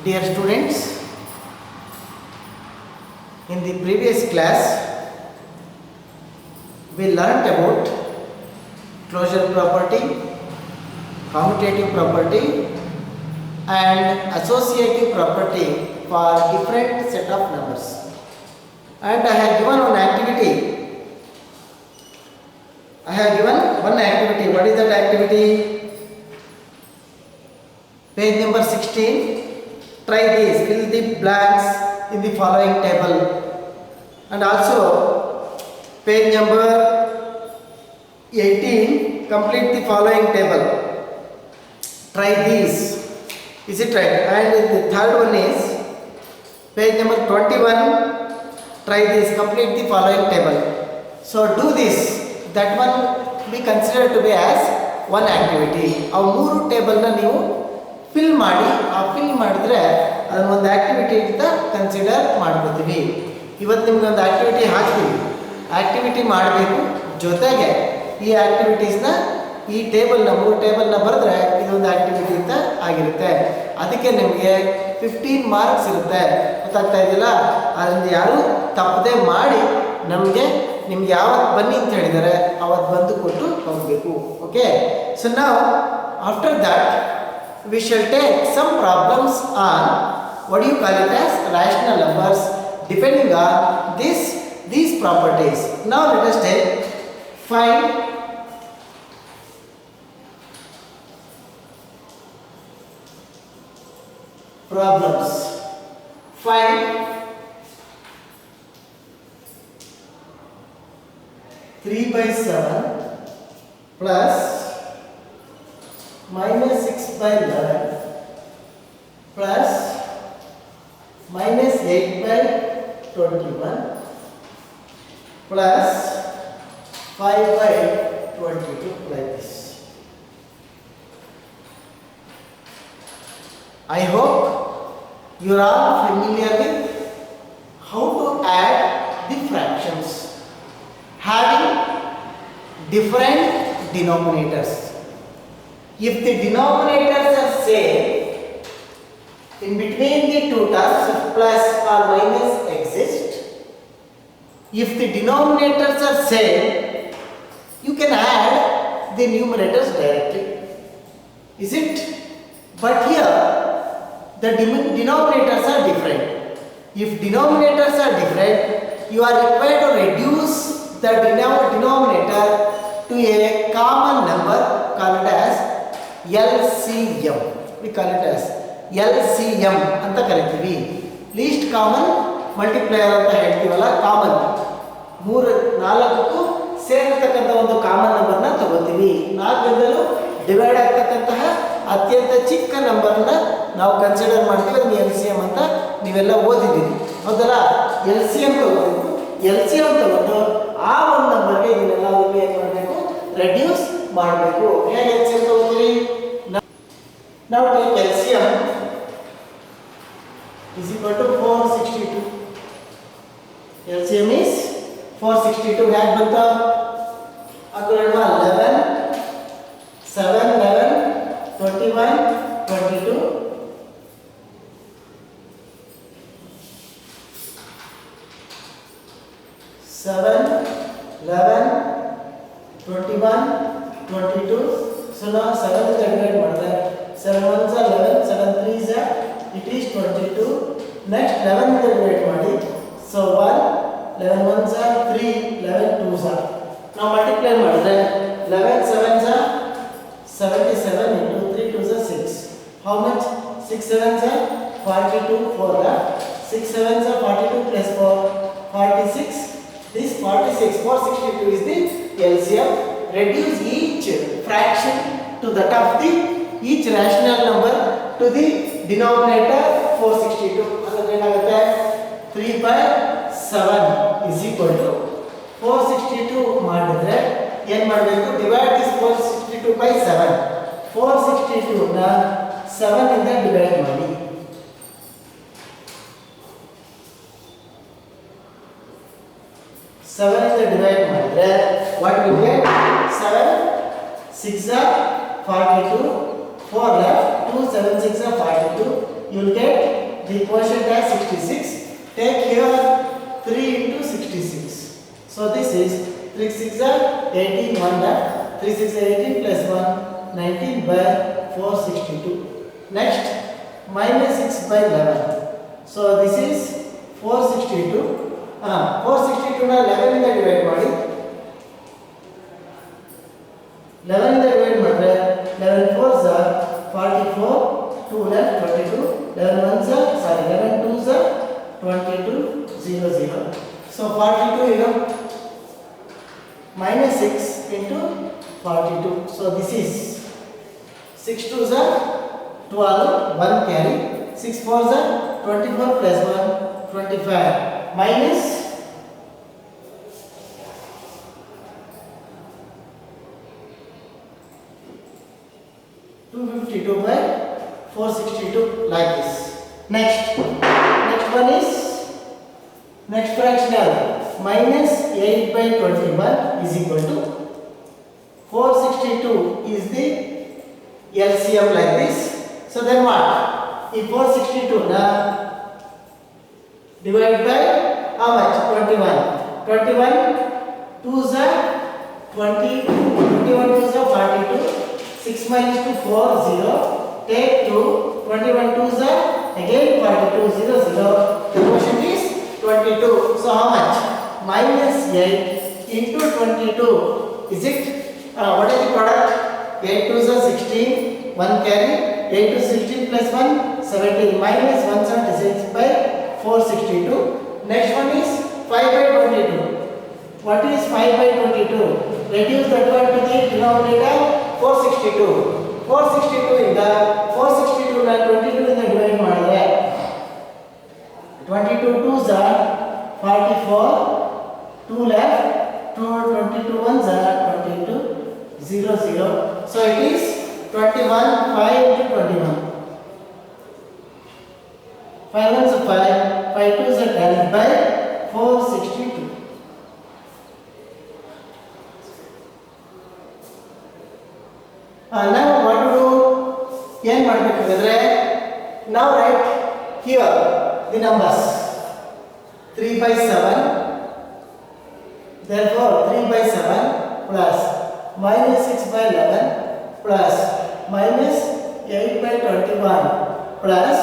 Dear students, in the previous class we learnt about closure property, commutative property and associative property for different set of numbers. And I have given one activity. What is that activity? Page number 16. Try this, fill the blanks in the following table. And also page number 18, complete the following table. Try this. Is it right? And the third one is page number 21. Try this, complete the following table. So do this. That one we consider to be as one activity. ಆ ಮೂರು table ನ ನೀವು fill ಮಾಡಿ, ಆ fill ಮಾಡಿದ್ರೆ ಅದನ್ನ ಒಂದು activity ಅಂತ ಕನ್ಸಿಡರ್ ಮಾಡ್ಕೋತೀವಿ. ಇವತ್ತು ನಿಮ್ಗೆ ಒಂದು ಆಕ್ಟಿವಿಟಿ ಹಾಕ್ತೀವಿ, ಆಕ್ಟಿವಿಟಿ ಮಾಡಬೇಕು. ಜೊತೆಗೆ ಈ ಆಕ್ಟಿವಿಟೀಸ್ನ ಈ ಟೇಬಲ್ನ ಮೂರು ಟೇಬಲ್ನ ಬರೆದ್ರೆ ಇದೊಂದು ಆಕ್ಟಿವಿಟಿ ಅಂತ ಆಗಿರುತ್ತೆ. ಅದಕ್ಕೆ ನಿಮಗೆ 15 ಮಾರ್ಕ್ಸ್ ಇರುತ್ತೆ. ಗೊತ್ತಾಗ್ತಾ ಇದೆಯಲ್ಲ? ಅದರಿಂದ ಯಾರು ತಪ್ಪದೆ ಮಾಡಿ ನಿಮ್ಗೆ ಯಾವತ್ತು ಬನ್ನಿ ಅಂತ ಹೇಳಿದರೆ ಅವತ್ತು ಬಂದು ಕೊಟ್ಟು ಹೋಗಬೇಕು. ಓಕೆ, ಸೊ ನಾವು after that we shall take some problems on what do you call it as rational numbers depending on these properties. Now let us take find problems. Find 3/7 plus minus 6/11 plus minus 8/21 plus 5/22 like this. I hope you are all familiar with how to add the fractions having different denominators. If the denominators are same, in between the two terms plus or minus exist. If the denominators are same, you can add the numerators directly. Is it? But here the denominators are different. If denominators are different, you are required to reduce the denominator to a common number called as LCM. We call it as LCM ಅಂತ ಕರಿತೀವಿ. List common multiplier ಅಂತ ಹೇಳ್ತೀವಲ್ಲ, common 4ಕ್ಕೂ ಸೇರಿರ್ತಕ್ಕಂಥ ಒಂದು common ನಂಬರ್ನ ತಗೋತೀವಿ. 4ರಿಂದಲೂ divide ಆಗ್ತಕ್ಕಂತಹ ಅತ್ಯಂತ ಚಿಕ್ಕ ನಂಬರ್ನ ನಾವು ಕನ್ಸಿಡರ್ ಮಾಡ್ತೀವಿ. ಅದನ್ನ LCM ಅಂತ ನೀವೆಲ್ಲ ಓದಿದ್ದೀರಿ, ಹೌದಲ್ಲ? LCM ತಗೋಬೇಕು. LCM ತಗೊಂಡು ಆ ಒಂದು ನಂಬರ್ಗೆ ಇದನ್ನೆಲ್ಲವನ್ನು ಏನು ಮಾಡಬೇಕು? ರೆಡ್ಯೂಸ್ ಮಾಡಬೇಕು. ಹೇಗೆ LCM ತಗೋತೀವಿ? Now take LCM is equal to 462. LCM is 462. ಹೇಗೆ ಬಂತು? ಅದು 11 7 11 21 22 7 11 21 22. So now 7 is divided ಮಾಡಿದ್ರೆ 7 1s are 11, 7 3s are, it is 22. Next 11 is divided ಮಾಡಿ, so 1 11 1s are 3, 11 2s are. Now multiply ಮಾಡಿದ್ರೆ 11 7s are 77 into 3 2s are 6. How much? 6 7s are 42, 4 left. 6 7s are 42 plus 4 46. This 46 462 is the LCM. Reduce each fraction to that of the each rational number to the denominator 462. ಅಂದರೆ ಏನಾಗುತ್ತೆ? 3/7 is equal to 462 ಮಾಡಿದ್ರೆ ಏನು ಮಾಡಬೇಕು? Divide this 462 by 7. 462 ನ 7 ಇಂದ divide ಮಾಡಿ. 7 ಇಂದ divide ಮಾಡಿದ್ರೆ what will get? 7 6 are 42, 4 left, 2 7 6 are 42, you will get the quotient as 66. Take here 3 into 66. So this is 3 6 are 18, 1 that 3 6 are 18 plus 1, 19 by 462. Next, minus 6 by 11. So this is 462. 462 na 11 ಇಂದ divide ಮಾಡಿ. 11 ಇಂದ divide ಮಾಡಿದ್ರೆ 11 4s are 44, 2 left 22, 11 1s are 11 2s are 22, 0 0. So 42 you minus 6 into 42. So this is 6 2s are 12, 1 carry, 6 4s are 24 plus 1, 25 minus 252 by 462 like this. Next one is next fractional minus 8 by 21 is equal to 462 is the LCM like this. So then what? If 462 na divide by how much? 21. 21 2s are 20, 21 2s are 42. 6 minus 2 4 0. Take 2. 21 2s are again 42 0 0. The quotient is 22. So how much? Minus 8 into 22. Is it? What is the product? 8 2s are 16. 1 carry. 8 to 16 plus 1 17 minus 176 by 462. Next one is 5 by 22. What is 5 by 22? Reduce that one to the denominator 462. 462 in the 462 na 22 in the divide ಮಾಡಿದ್ರೆ 22 2s are 44, 2 left, 22 1s are 22, 0 0. So it is 21 5 into 21. 5 1s are 5, 5 2s are 10 by 462. Now what to do? N ಮಾಡಬೇಕಂದ್ರೆ now write here the numbers 3 by 7. Therefore 3 by 7 plus minus 6 by 11 plus minus 8 by 21 plus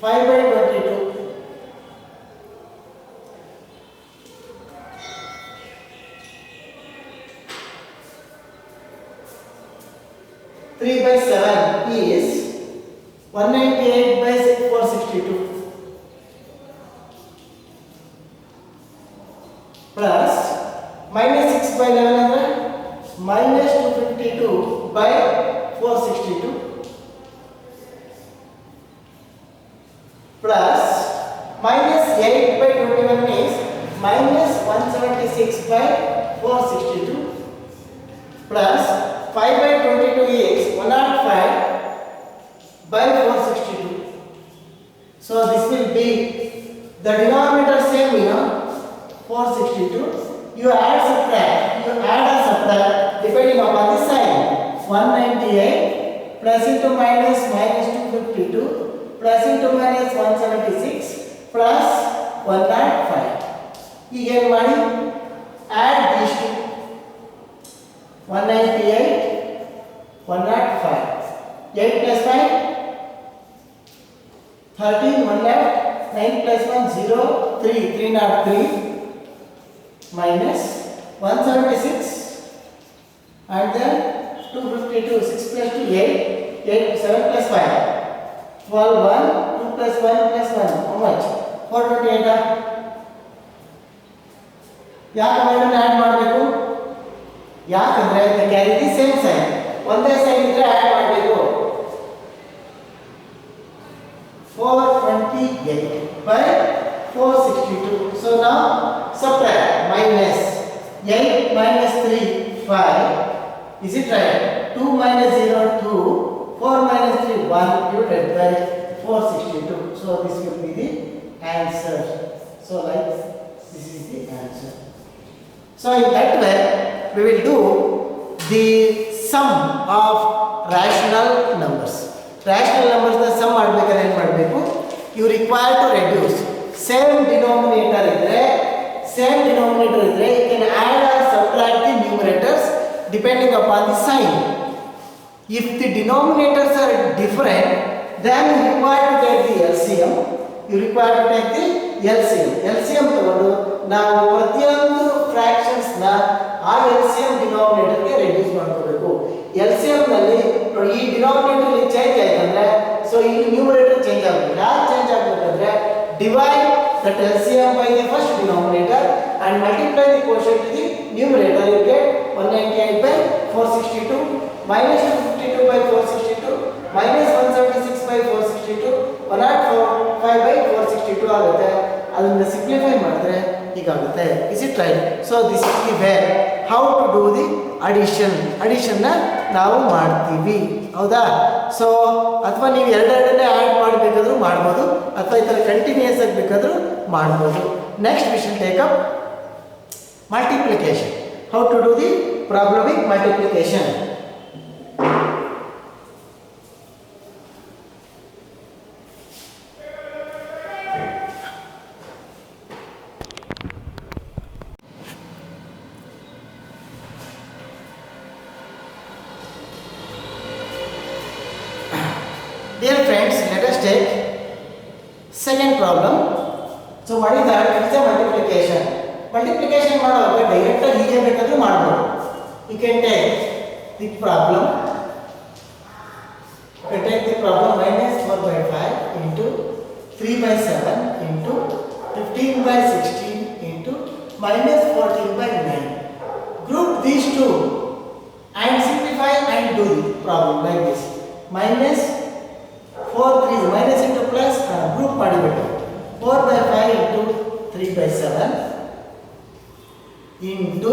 5 by 22. 3 by 7 is 198 by 462 plus minus 6 by 11 minus 252 by 462 plus minus 8 by 21 is minus 176 by 462 plus 5 by 22 is 105 by 462. So this will be the denominator same, 462. You add or subtract depending upon the sign. 198 plus into minus 252 plus into minus 176 plus 105. Again money, add these two. 198, 105. 8 plus 5, 13, 1 left, 9 plus 1, 0, 3, 303 minus 176 and then 252, 6 plus 2, 8, 8, 7 plus 5, 12, 1, 2 plus 1 plus 1, how much? 428. ಯಾಕೆ ಅವೆರಡನ್ನ add ಮಾಡಬೇಕು? ಯಾಕಂದ್ರೆ they carry the same sign. ಒಂದೇ sign ಇದ್ರೆ add ಮಾಡಬೇಕು. 428 by 462. So now subtract minus 8 minus 3 5. Is it right? 2 minus 0 2, 4 minus 3 1 divided by 462. So this will be the answer. So like this is the answer. So in that way we will do the sum of rational numbers. Rational ನಂಬರ್ಸ್ನ sum ಮಾಡಬೇಕಾದ್ರೆ ಏನು ಮಾಡಬೇಕು, you require to reduce same denominator ಇದ್ದರೆ you can add or subtract the numerators depending upon the sign. If the denominators are different then you require to take the LCM. LCM ತಗೊಂಡು ನಾವು ಪ್ರತಿಯೊಂದು fractions ನ ಆ LCM denominator ಗೆ reduce ಮಾಡ್ಕೋಬೇಕು. LCM ನಲ್ಲಿ ನೋಡಿ ಈ ಡಿನಾಮಿನೇಟರ್ ಇಲ್ಲಿ ಚೇಂಜ್ ಆಯ್ತಂದ್ರೆ ಸೊ ಇಲ್ಲಿ ನ್ಯೂಮರೇಟರ್ ಚೇಂಜ್ ಆಗಬೇಕು. ಯಾಕೆ ಚೇಂಜ್ ಆಗಬೇಕಂದ್ರೆ divide that LCM by the first denominator and multiply the quotient to the numerator, you get 198 by 462 minus 252 by 462 minus 176 by 462 105 by 462 ಆಗುತ್ತೆ. ಅದನ್ನ ಸಿಂಪ್ಲಿಫೈ ಮಾಡಿದ್ರೆ ಹೀಗಾಗುತ್ತೆ. Is it right? So this is the way how to do the ಅಡಿಷನ್ನ ನಾವು ಮಾಡ್ತೀವಿ, ಹೌದಾ? So ಅಥವಾ ನೀವು ಎರಡೆರಡನ್ನೇ ಆ್ಯಡ್ ಮಾಡಬೇಕಾದ್ರೂ ಮಾಡ್ಬೋದು, ಅಥವಾ ಈ ಥರ ಕಂಟಿನ್ಯೂಯಸ್ ಆಗಿ ಬೇಕಾದರೂ ಮಾಡ್ಬೋದು. Next we shall take up multiplication. How to do the problem with multiplication. Dear friends, let us take second problem. So what is that? It is a multiplication. Multiplication ಮಾಡುವಾಗ direct ಆಗಿ ಹೀಗೆ ಬೇಕಾದರೂ ಮಾಡಬಹುದು. You can take the problem. You can take the problem minus 4 by 5 into 3 by 7 into 15 by 16 into minus 14 by 9. Group these two and simplify and do the problem like this. Minus 4 3 minus into plus group ಮಾಡಿಬಿಟ್ಟು 4 by 5 into 3 by 7 into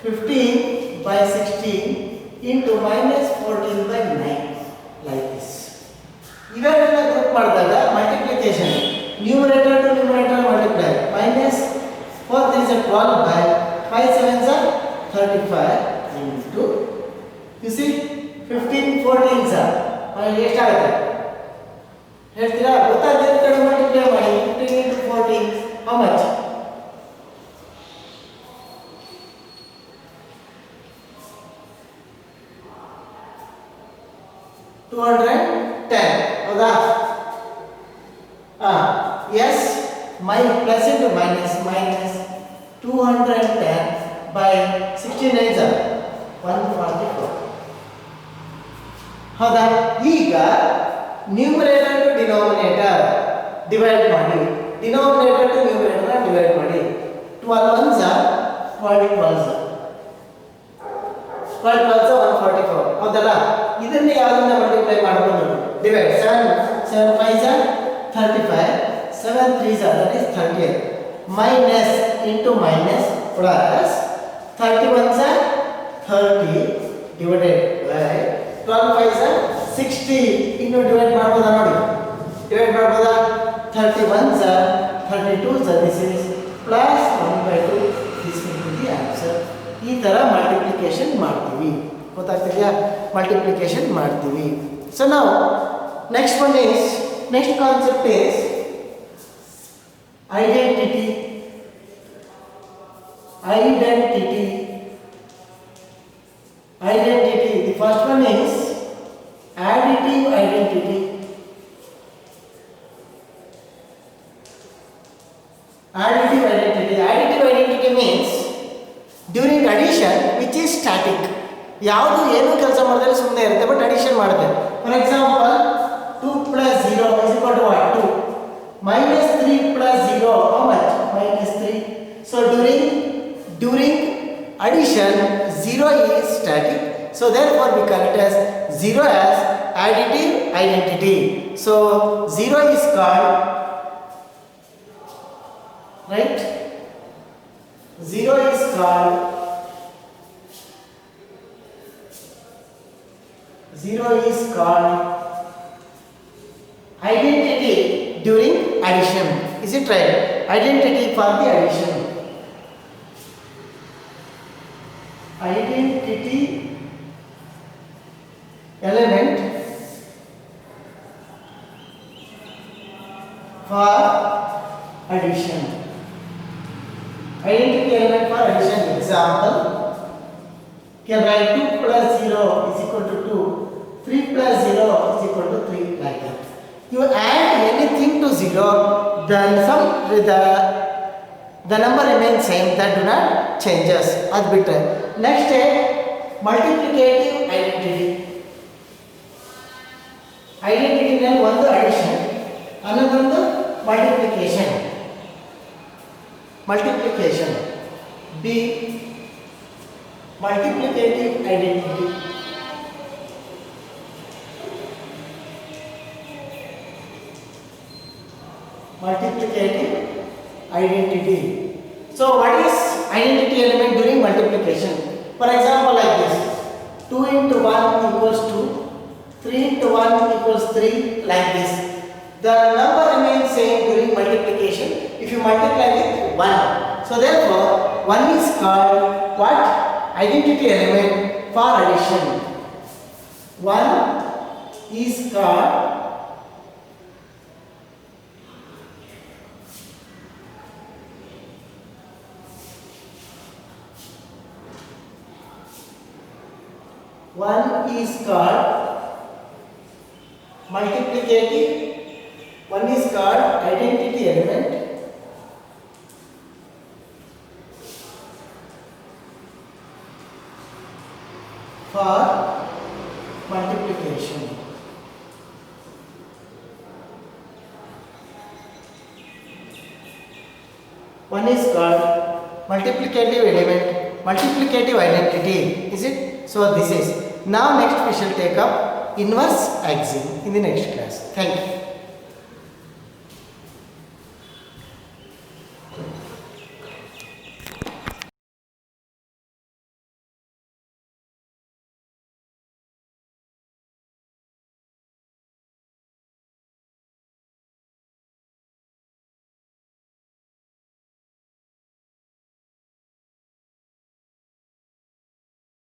15 by 16 into minus 14 by 9 like this. ಇವೆಲ್ಲ group ಮಾಡಿದಾಗ multiplication numerator to numerator multiply minus 4 3 is 12 by 5 7 are 35 into you see 15 14 are ಎಷ್ಟಾಗುತ್ತೆ ಹೇಳ್ತೀರಾ? ಗೊತ್ತಾದ್ರೆ ಕಡೆ multiply ಮಾಡಿ 15 into 14 how much? 210 ಹೌದಾ? yes my plus into minus 210 by 16 is 144 ಹೌದಾ? ಈಗ ನ್ಯೂಮರೇಟರ್ ಟು ಡಿನಾಮಿನೇಟರ್ ಡಿವೈಡ್ ಮಾಡಿ, ಡಿನಾಮಿನೇಟರ್ ಟು ನ್ಯೂಮರೇಟರ್ ಡಿವೈಡ್ ಮಾಡಿ. 12 ones are 12 12s 144 ಹೌದಲ್ಲ? ಇದನ್ನ ಯಾವ್ದನ್ನ ಮಲ್ಟಿಪ್ಲೈ ಮಾಡ್ಕೊಂಡು divide 7 5s are 35 7 3s are that is 38 minus into minus plus 31s are 30 divided by 12 5s are 60 ಇನ್ನು divide ಮಾಡಬಹುದಾ? ನೋಡಿ ಡಿವೈಡ್ ಮಾಡಬಹುದಾ? 31s are 32s are this is plus 1/2 this will be the answer. ಈ ತರ multiplication ಮಾಡ್ತೀವಿ, ಗೊತ್ತಾಗ್ತಿದೆಯಾ? Multiplication ಮಾಡ್ತೀವಿ. So ನಾವು next concept is identity. The first one is additive identity. Additive identity means during addition which is static. ಯಾವುದು ಏನು ಕೆಲಸ ಮಾಡಿದ್ರೆ ಸುಮ್ಮನೆ ಇರುತ್ತೆ, ಬಟ್ ಅಡಿಷನ್ ಮಾಡುತ್ತೆ. For example 2 plus 0 is equal to what? 2 minus 3 plus 0 how much? minus 3. So during addition 0 is static, so therefore we call it as 0 as additive identity. So 0 is called, right? 0 is called identity during addition. Is it right? Identity for the addition. Identity element for addition. Identity element for addition. Example, can write 2 plus 0 is equal to 2, 3 plus 0 is equal to 3, like that. You add anything to 0, then the number remains same, that do not changes. That's bitter. Next is multiplicative identity. Identity name one addition, another multiplication. Multiplication. B. Multiplicative identity. Multiplicative identity. So what is identity element during multiplication? For example, like this: 2 into 1 equals 2, 3 into 1 equals 3, like this. The number remains same during multiplication if you multiply with 1. So therefore, 1 is called what? Identity element for addition. 1 is called multiplicative, one is called identity element for multiplication. One is called multiplicative element, multiplicative identity, is it? So this is. Now next we shall take up inverse axiom in the next class. Thank you.